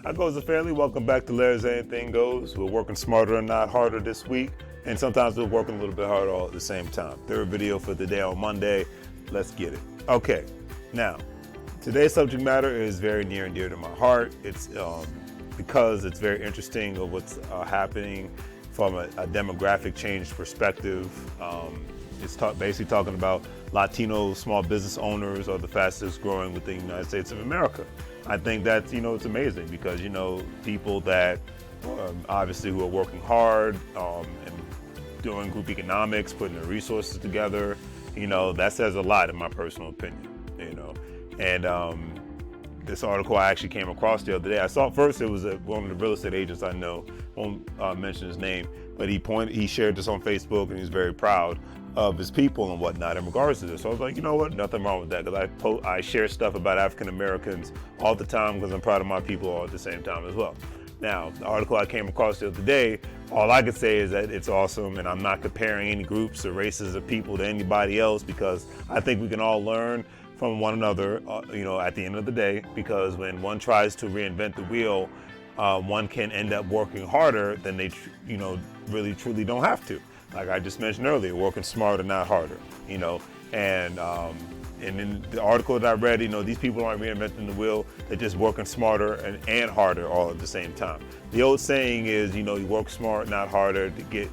How goes the family? Welcome back to Larry's Anything Goes. We're working smarter and not harder this week, and sometimes we're working a little bit harder all at the same time. Third video for the day on Monday. Let's get it. Okay, now, today's subject matter is very near and dear to my heart. It's because it's very interesting of what's happening from a demographic change perspective. It's basically talking about Latino small business owners are the fastest growing within the United States of America. I think that, it's amazing because, people that obviously who are working hard and doing group economics, putting their resources together, that says a lot in my personal opinion, And this article I actually came across the other day. I saw it first, it was one of the real estate agents I know, won't mention his name, but he shared this on Facebook and he's very proud of his people and whatnot in regards to this. So I was like, you know what, nothing wrong with that, because I share stuff about African Americans all the time because I'm proud of my people all at the same time as well. Now, the article I came across the other day, all I could say is that it's awesome, and I'm not comparing any groups or races of people to anybody else, because I think we can all learn from one another, at the end of the day, because when one tries to reinvent the wheel, one can end up working harder than they, really truly don't have to. Like I just mentioned earlier, working smarter, not harder, and in the article that I read, these people aren't reinventing the wheel, they're just working smarter and harder all at the same time. The old saying is, you work smart, not harder, to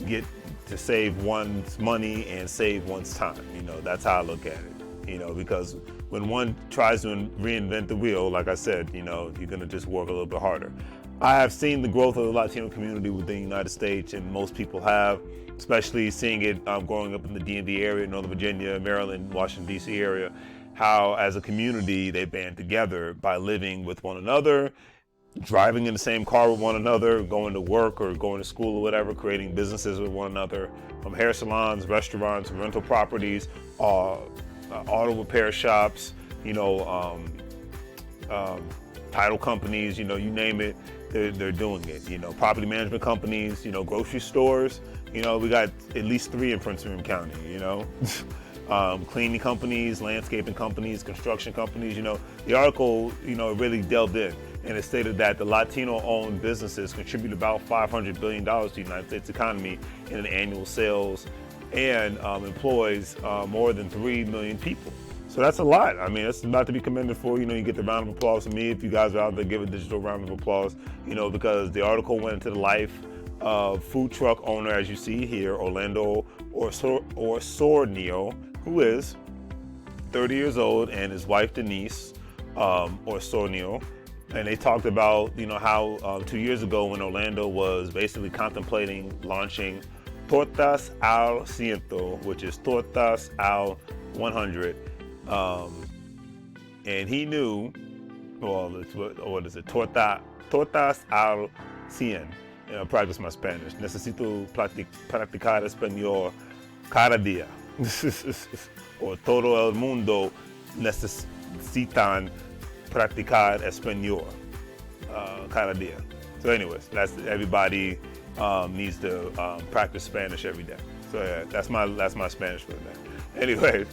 get to save one's money and save one's time. That's how I look at it, because when one tries to reinvent the wheel, like I said, you're gonna just work a little bit harder. I have seen the growth of the Latino community within the United States, and most people have, especially seeing it growing up in the DMV area, Northern Virginia, Maryland, Washington, D.C. area, how as a community they band together by living with one another, driving in the same car with one another, going to work or going to school or whatever, creating businesses with one another, from hair salons, restaurants, rental properties, auto repair shops, title companies, you name it, they're doing it. Property management companies, grocery stores. We got at least 3 in Prince William County. Cleaning companies, landscaping companies, construction companies. The article, really delved in, and it stated that the Latino-owned businesses contribute about $500 billion to the United States economy in annual sales, and employs more than 3 million people. So that's a lot. I mean, that's not to be commended for. You get the round of applause from me. If you guys are out there, give a digital round of applause, because the article went into the life of food truck owner, as you see here, Orlando Orsornio, who is 30 years old, and his wife, Denise Orsornio. And they talked about, how 2 years ago when Orlando was basically contemplating launching Tortas al Ciento, which is Tortas al 100. And he knew, what is it? Tortas al 100. Practice my Spanish. Necesito practicar español cada día. O todo el mundo necesitan practicar español cada día. So anyways, that's everybody needs to practice Spanish every day. So yeah, that's my Spanish for the day. Anyways,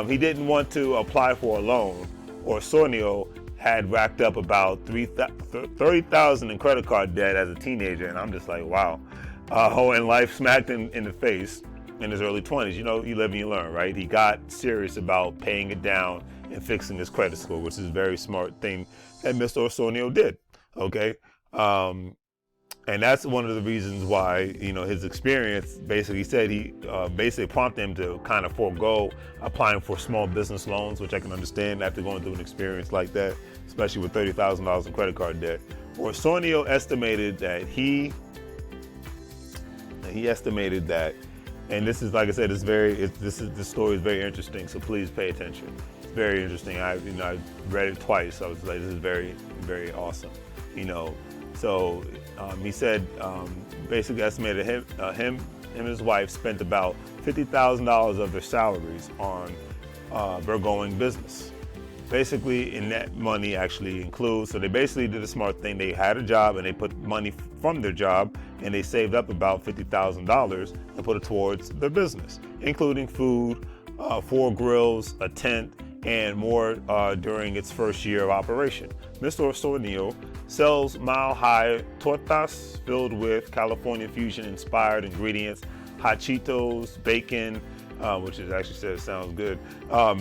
he didn't want to apply for a loan, or Sornio had racked up about $30,000 in credit card debt as a teenager, and I'm just like, wow. And life smacked him in the face in his early 20s. You live and you learn, right? He got serious about paying it down and fixing his credit score, which is a very smart thing that Mr. Orsornio did, okay? And that's one of the reasons why, his experience basically said he basically prompted him to kind of forego applying for small business loans, which I can understand after going through an experience like that, especially with $30,000 in credit card debt. Orsornio estimated that and this is, like I said, this story is very interesting, so please pay attention. It's very interesting. I read it twice. I was like, this is very, very awesome. So he said, basically estimated him and his wife spent about $50,000 of their salaries on burgoing business. Basically, in that money actually includes, so they basically did a smart thing. They had a job and they put money from their job, and they saved up about $50,000 and put it towards their business, including food, 4 grills, a tent, and more during its first year of operation. Mr. Osornio sells mile-high tortas filled with California fusion-inspired ingredients, hot Cheetos, bacon, which is actually says sounds good,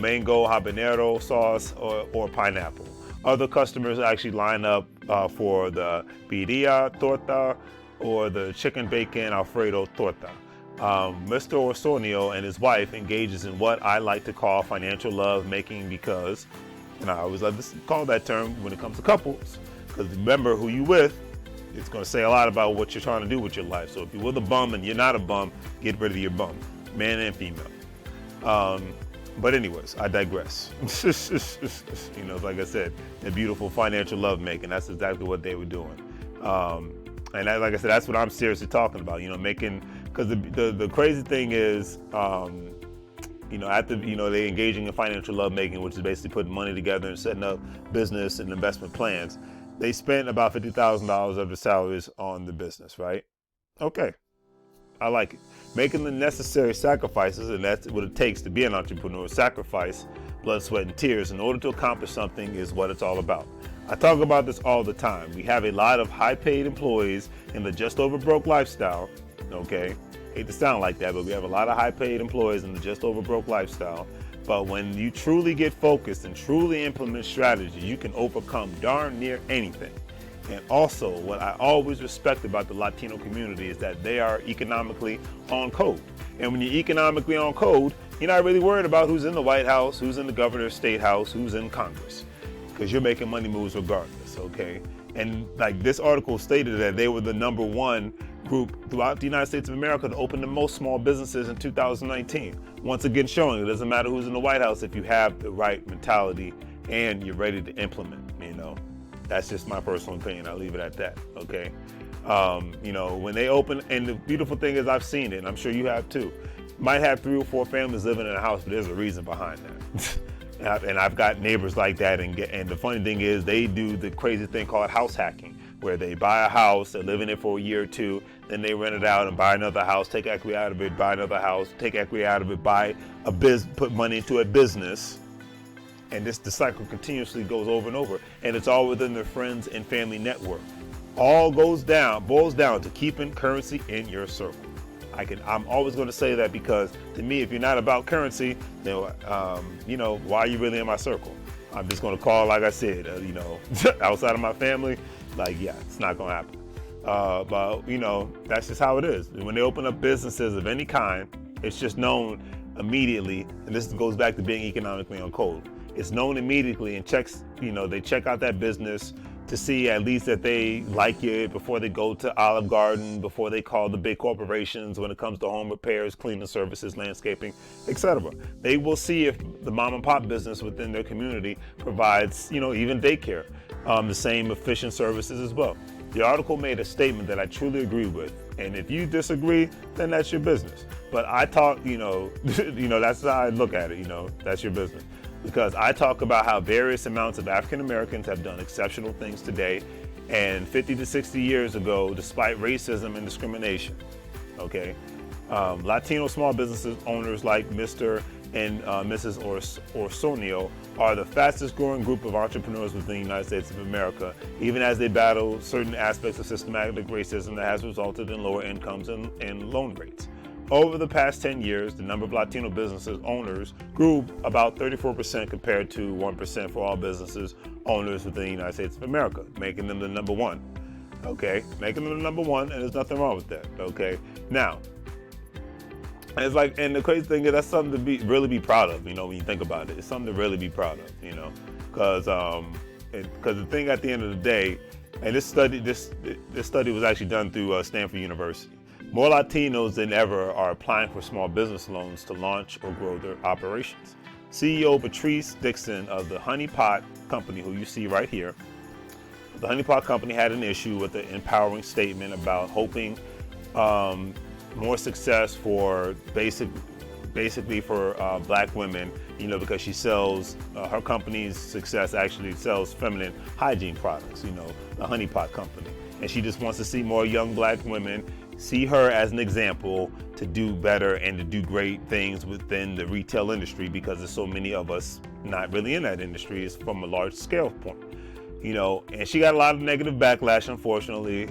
mango habanero sauce, or pineapple. Other customers actually line up for the birria torta or the chicken bacon Alfredo torta. Mr. Osornio and his wife engages in what I like to call financial love making because, and I always like to call that term when it comes to couples, because remember who you with, it's going to say a lot about what you're trying to do with your life. So if you're with a bum and you're not a bum, get rid of your bum, man and female. But anyways, I digress. You know, like I said, the beautiful financial love making, that's exactly what they were doing. And that, like I said, that's what I'm seriously talking about, you know, making, because the crazy thing is, you know, after, you know, they engaging in financial love making, which is basically putting money together and setting up business and investment plans. They spent about $50,000 of their salaries on the business, right? Okay, I like it. Making the necessary sacrifices, and that's what it takes to be an entrepreneur. Sacrifice, blood, sweat, and tears in order to accomplish something is what it's all about. I talk about this all the time. We have a lot of high-paid employees in the just over broke lifestyle, okay? Hate to sound like that, but we have a lot of high-paid employees in the just over broke lifestyle. But when you truly get focused and truly implement strategies, you can overcome darn near anything. And also, what I always respect about the Latino community is that they are economically on code. And when you're economically on code, you're not really worried about who's in the White House, who's in the governor's state house, who's in Congress, because you're making money moves regardless, okay? And like this article stated that they were the #1 group throughout the United States of America to open the most small businesses in 2019. Once again, showing it doesn't matter who's in the White House if you have the right mentality and you're ready to implement, you know. That's just my personal opinion. I'll leave it at that, okay? You know, when they open, and the beautiful thing is I've seen it, and I'm sure you have too. Might have 3 or 4 families living in a house, but there's a reason behind that. And I've got neighbors like that, and the funny thing is they do the crazy thing called house hacking, where they buy a house, they live in it for a year or 2, then they rent it out and buy another house, take equity out of it, buy another house, take equity out of it, buy a put money into a business. And the cycle continuously goes over and over. And it's all within their friends and family network. All boils down to keeping currency in your circle. I'm always going to say that because to me, if you're not about currency, then, you know, why are you really in my circle? I'm just going to call, like I said, you know, outside of my family, like, yeah, it's not going to happen. But, you know, that's just how it is. When they open up businesses of any kind, it's just known immediately. And this goes back to being economically on code. It's known immediately and checks, you know, they check out that business to see at least that they like it before they go to Olive Garden, before they call the big corporations when it comes to home repairs, cleaning services, landscaping, etc. They will see if the mom and pop business within their community provides, you know, even daycare, the same efficient services as well. The article made a statement that I truly agree with. And if you disagree, then that's your business. But I talk, you know, that's how I look at it, you know, that's your business. Because I talk about how various amounts of African Americans have done exceptional things today and 50 to 60 years ago, despite racism and discrimination, okay? Latino small businesses owners like Mr. and Mrs. Osornio are the fastest growing group of entrepreneurs within the United States of America, even as they battle certain aspects of systematic racism that has resulted in lower incomes and loan rates. Over the past 10 years, the number of Latino businesses owners grew about 34% compared to 1% for all businesses owners within the United States of America, making them the #1. Okay, making them the #1, and there's nothing wrong with that. Okay, now, it's like, and the crazy thing is that's something to really be proud of. You know, when you think about it, it's something to really be proud of. You know, because the thing at the end of the day, and this study was actually done through Stanford University. More Latinos than ever are applying for small business loans to launch or grow their operations. CEO Patrice Dixon of the Honey Pot Company, who you see right here, the Honey Pot Company had an issue with the empowering statement about hoping more success for basically for Black women, you know, because she sells, her company's success actually sells feminine hygiene products, you know, the Honey Pot Company. And she just wants to see more young Black women see her as an example to do better and to do great things within the retail industry, because there's so many of us not really in that industry. It's from a large scale point, you know. And she got a lot of negative backlash, unfortunately,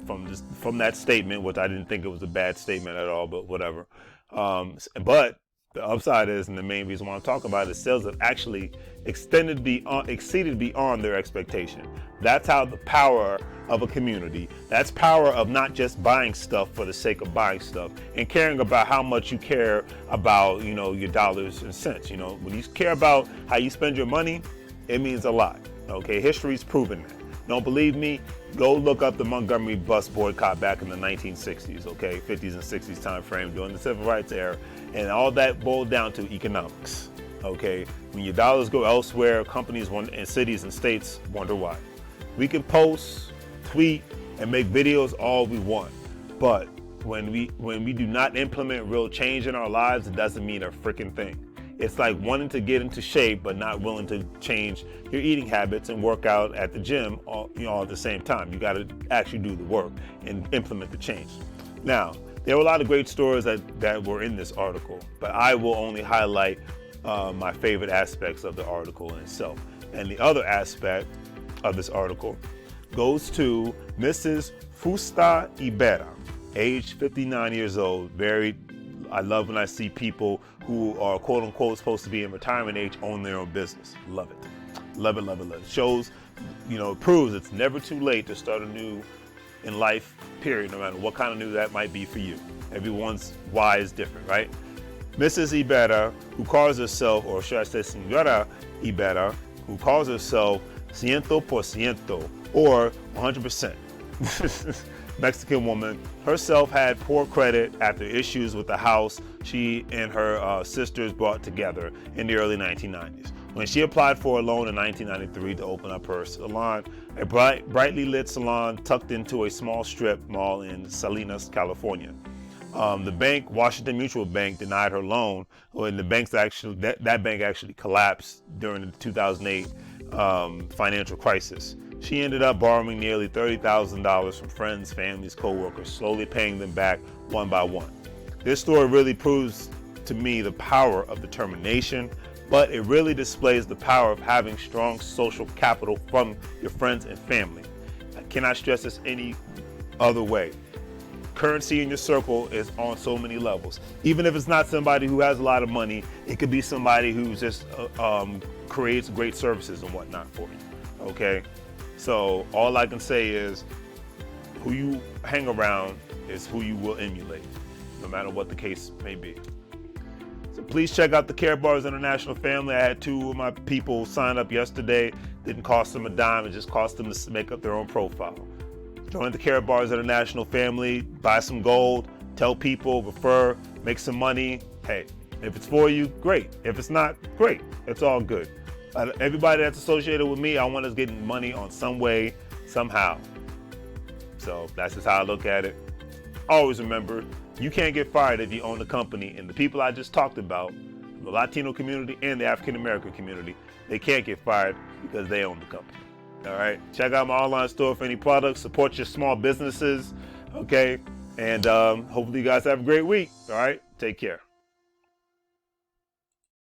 from that statement, which I didn't think it was a bad statement at all, but whatever. But the upside is, and the main reason why I'm talking about it, is sales have actually exceeded beyond their expectation. That's how the power of a community, that's power of not just buying stuff for the sake of buying stuff and caring about how much you care about, you know, your dollars and cents. You know, when you care about how you spend your money, it means a lot. Okay, history's proven that. Don't believe me? Go look up the Montgomery bus boycott back in the 1960s, okay, 50s and 60s time frame during the civil rights era, and all that boiled down to economics. Okay, when your dollars go elsewhere, companies and cities and states wonder why. We can post, tweet, and make videos all we want, but when we do not implement real change in our lives, it doesn't mean a freaking thing. It's like wanting to get into shape but not willing to change your eating habits and work out at the gym all at the same time. You got to actually do the work and implement the change. Now, there were a lot of great stories that were in this article, but I will only highlight my favorite aspects of the article in itself. And the other aspect of this article goes to Mrs. Fusta Ibera, age 59 years old, I love when I see people who are quote unquote supposed to be in retirement age own their own business. Love it. Love it, love it, love it. Shows, you know, it proves it's never too late to start anew in life, period, no matter what kind of new that might be for you. Everyone's why is different, right? Mrs. Ibera, who calls herself, or should I say Señora Ibera, who calls herself 100% or 100%. Mexican woman, herself had poor credit after issues with the house she and her sisters bought together in the early 1990s. When she applied for a loan in 1993 to open up her salon, a brightly lit salon tucked into a small strip mall in Salinas, California. The bank, Washington Mutual Bank, denied her loan, and that bank actually collapsed during the 2008 financial crisis. She ended up borrowing nearly $30,000 from friends, families, co-workers, slowly paying them back one by one. This story really proves to me the power of determination, but it really displays the power of having strong social capital from your friends and family. I cannot stress this any other way. Currency in your circle is on so many levels. Even if it's not somebody who has a lot of money, it could be somebody who just creates great services and whatnot for you, okay? So all I can say is who you hang around is who you will emulate, no matter what the case may be. So please check out the Karatbars International family. I had 2 of my people sign up yesterday. Didn't cost them a dime. It just cost them to make up their own profile. Join the Karatbars International family. Buy some gold. Tell people, refer, make some money. Hey, if it's for you, great. If it's not, great. It's all good. Everybody that's associated with me, I want us getting money on some way, somehow. So that's just how I look at it. Always remember, you can't get fired if you own the company. And the people I just talked about, the Latino community and the African American community, they can't get fired because they own the company. All right. Check out my online store for any products. Support your small businesses. Okay. And hopefully you guys have a great week. All right. Take care.